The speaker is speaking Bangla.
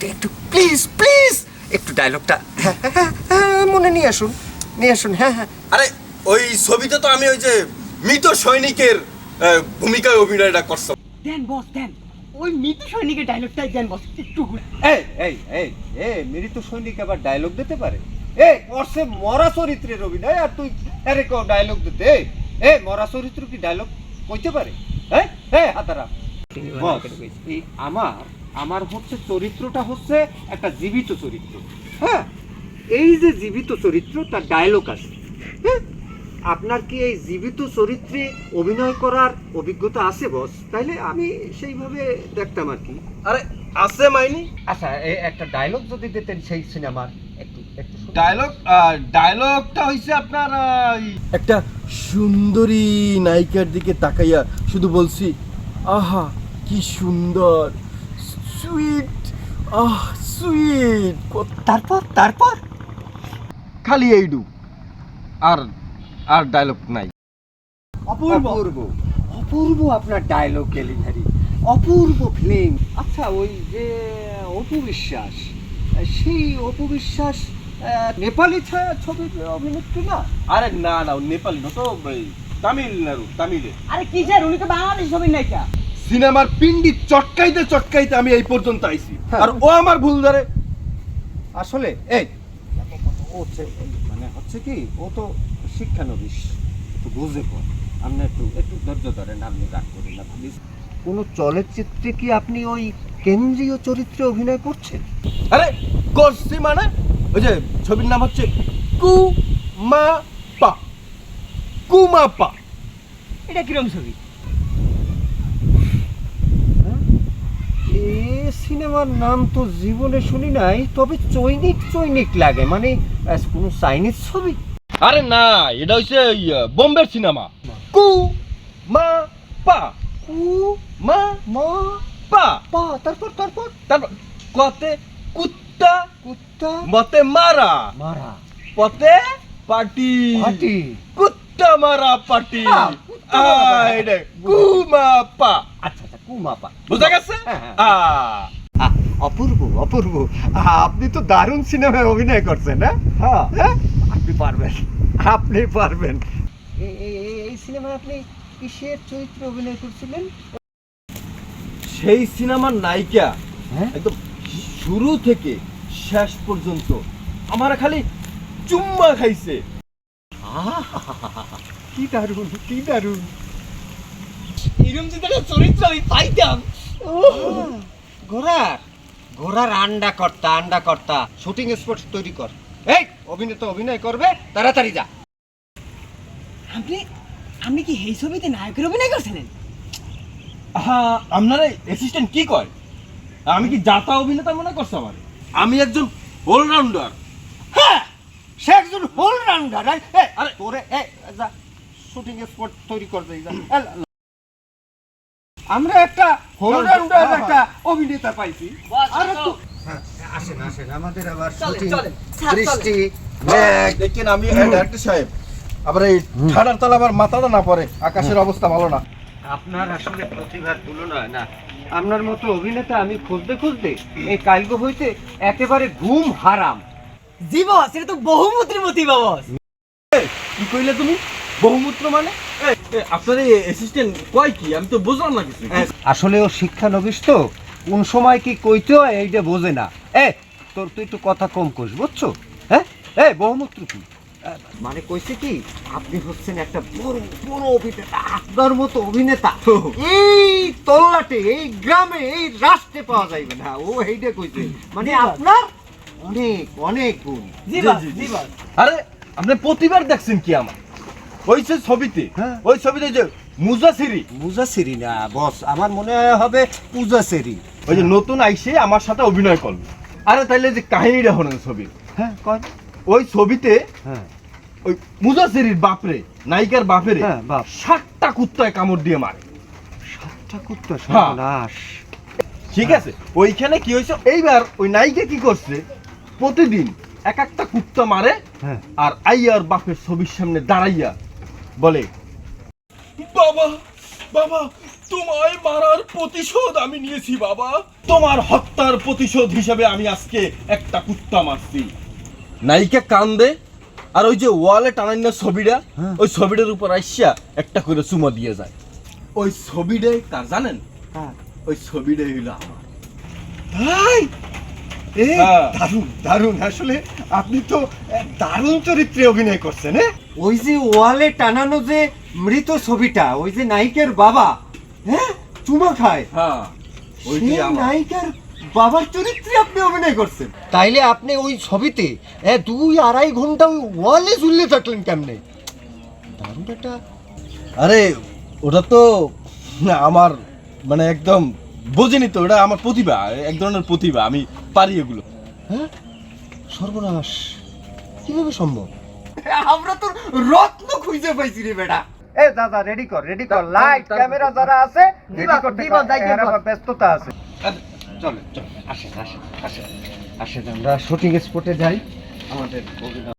একটু প্লিজ প্লিজ একটু ডায়লগটা মনে নিয়ে আসুন। হ্যাঁ। আরে ওই ছবিতে তো আমি ওই যে মৃত সৈনিকের ভূমিকায় অভিনয়টা করছি। দেন বস দেন, ওই মৃত সৈনিকের ডায়লগটাই দেন বস একটু ঘুরে। এই মৃত সৈনিক আবার ডায়লগ দিতে পারে? ওরসে মরা চরিত্রের অভিনয় আর তুই আরে কেউ ডায়লগ দিতে? মরা চরিত্র কি ডায়লগ কইতে পারে? হাতারা এই আমার হচ্ছে চরিত্রটা হচ্ছে একটা জীবিত চরিত্র। হ্যাঁ, এই যে জীবিত চরিত্র তার ডায়লগ আছে। হ্যাঁ, আপনার কি এই জীবিত চরিত্রে অভিনয় করার অভিজ্ঞতা আছে বস? তাইলে আমি সেইভাবে দেখতাম আর কি। আরে আছে মাইনি আচ্ছা, একটা ডায়লগ যদি দিতেন সেই সিনেমার একটু ডায়লগটা হইছে আপনার একটা সুন্দরী নায়িকার দিকে তাকাইয়া শুধু বলছি, আহা কি সুন্দর, সুইট, সুইট। তারপর খালি এইডু, আর ডায়লগ নাই। অপূর্ব আপনার ডায়লগ ডেলিভারি, অপূর্ব ফিল্ম। আচ্ছা, ওই যে অপু বিশ্বাস, সেই অপু বিশ্বাস নেপালি ছবির অভিনেত্রী না? আরে না নেপালি না তো, তামিলে। আরে কি স্যার, উনি তো বাংলাদেশ ছবির নায়িকা। সিনেমার পিন্ডি চটকাইতে আমি এই পর্যন্ত আইছি, আর ও আমার ভুল ধরে। আসলে ও মানে হচ্ছে কি, ও তো শিক্ষানবিশ, একটু বুঝে পড়। আপনি একটু ধৈর্য ধরেন, আপনি রাগ করেন না প্লিজ। কোনো চলচ্চিত্রে কি আপনি ওই কেন্দ্রীয় চরিত্রে অভিনয় করছেন? আরে করছি মানে, ওই যে ছবির নাম হচ্ছে কুমাপা। এটা কিরম ছবি? এ সিনেমার নাম তো জীবনে শুনি নাই, তবে চৈনিক লাগে, মানে কোনো চাইনিজ ছবি? আরে না, এটা হচ্ছে বোম্বের সিনেমা। কুমাপা। তারপর কতে কুত্তা, মতে মারা, পতে পার্টি, কুত্তা মারা পার্টি। কুমাপা। আচ্ছা, কুমাপা, বুঝা গেছে? অপূর্ব। আপনি তো দারুণ সিনেমায় অভিনয় করছেন। হ্যাঁ, আপনি পারবেন। এই সিনেমায় আপনি কিসের চরিত্রে অভিনয় করছিলেন? সেই সিনেমার নায়িকা একদম শুরু থেকে শেষ পর্যন্ত আমার খালি চুম্মা খাইছে। কি দারুণ। এরকম যদি একটা চরিত্র আমি পাইতাম। ঘোড়ার আন্ডা কর্তা শুটিং স্পট তৈরি কর। এই অভিনয় করবে, তাড়াতাড়ি যা। আপনি কি এই ছবিতে নায়কের অভিনয় করছিলেন? হ্যাঁ, আপনারা অ্যাসিস্ট্যান্ট কি কয়? আমি কি জাতা অভিনেতা মনে করছো আমার? আমি একজন অলরাউন্ডার। হ্যাঁ, সে একজন অলরাউন্ডার। আরে তোরে যা শুটিং স্পট তৈরি কর, যা। আমরা একটা অলরাউন্ডার একটা অভিনেতা পাইছি। আর একটু আসেন আমাদের আবার শুটিং দৃষ্টি দেখেন, আমি ডাইরেক্টর সাহেব, আবার এই ঠাডার তলা আবার মাথাটা না পড়ে, আকাশের অবস্থা ভালো না। আপনার আসলে প্রতিভার তুলনা না। আপনার মতো অভিনেতা আমি খুঁজতে এই কালগো হইতে একেবারে ঘুম হারাম। জি বস, এটা তো বহুমূত্রী প্রতিভা বস। কি কইলে তুমি? বহুমূত্র মানে? আপনার এই অ্যাসিস্ট্যান্ট কয় কি? আমি তো বুঝলাম না কিছু। আসলে ও শিক্ষানবিশ তো, কোন সময় কি কইতে হয় এইটা বোঝে না। তুই একটু কথা কম কইস, বুঝছো? বহুমূত্র কি মানে কইছে কি, আপনি হচ্ছেন একটা বড় অভিনেতা। আপনার মতো অভিনেতা এই তল্লাটে, এই গ্রামে, এই রাষ্ট্রে পাওয়া যাইবে না। ও এইটা কইছে, মানে আপনার অনেক গুণ। জি বস। আরে আপনি প্রতিবার দেখছেন কি আমার ওই ছবিতে? ওই ছবিতে যে মুজাসিরি না বস, আমার মনে হবে পূজাসেরি। ওই যে নতুন আইসে আমার সাথে অভিনয় করবে। আরে তাইলে যে কাহিনীটা হলো ছবির, ওই ছবিতে ওই মুজাসিরির বাপরে, নায়িকার বাপেরে 7টা কুত্তায় কামড় দিয়ে মারে। 7টা কুত্তা, সর্বনাশ। ঠিক আছে, ওইখানে কি হয়েছে, এইবার ওই নায়িকা কি করছে, প্রতিদিন একটা কুত্তা মারে, আর আইয়ার বাপের ছবির সামনে দাঁড়াইয়া বলে, বাবা তোমায় মারার প্রতিশোধ আমি নিয়েছি বাবা। তোমার হত্যার প্রতিশোধ হিসেবে আমি আজকে একটা কুত্তা মারছি। নায়িকা কান্দে আর ওই যে ওয়ালে টানান্য ছবিটা, ওই ছবিটার উপর আইসা একটা করে চুমা দিয়ে যায়। ওই ছবিটাই কার জানেন? ওই ছবিটাই হইলো আমার। তাই এ হ্যাঁ। দারুণ দারুণ, আসলে আপনি তো এক দারুণ চরিত্রে অভিনয় করছেন। ওই যে ওয়ালে টানানো যে মৃত ছবিটা, ওই যে নায়িকার বাবা চুমা খায়, হ্যাঁ, ওইটাই সেই আমার। নায়িকার বাবার চরিত্রে আপনি অভিনয় করছেন। তাইলে আপনি ওই ছবিতে 2-2.5 ঘন্টা ওই ওয়ালে ঝুললে থাকলেন কেমনে? দারুণ একটা। আরে ওটা তো আমার মানে একদম বোঝেনি তো, ওটা আমার প্রতিভা, এক ধরনের প্রতিভা, আমি পারি এগুলো। সর্বনাশ, কিভাবে সম্ভব? আমরা তো রত্ন খুঁজে পাইছি রে বেটা। দাদা রেডি কর লাইট ক্যামেরা যারা আছে রেডি করতে, ব্যস্ততা আছে। চলে আসেন আমরা শুটিং স্পটে যাই। আমাদের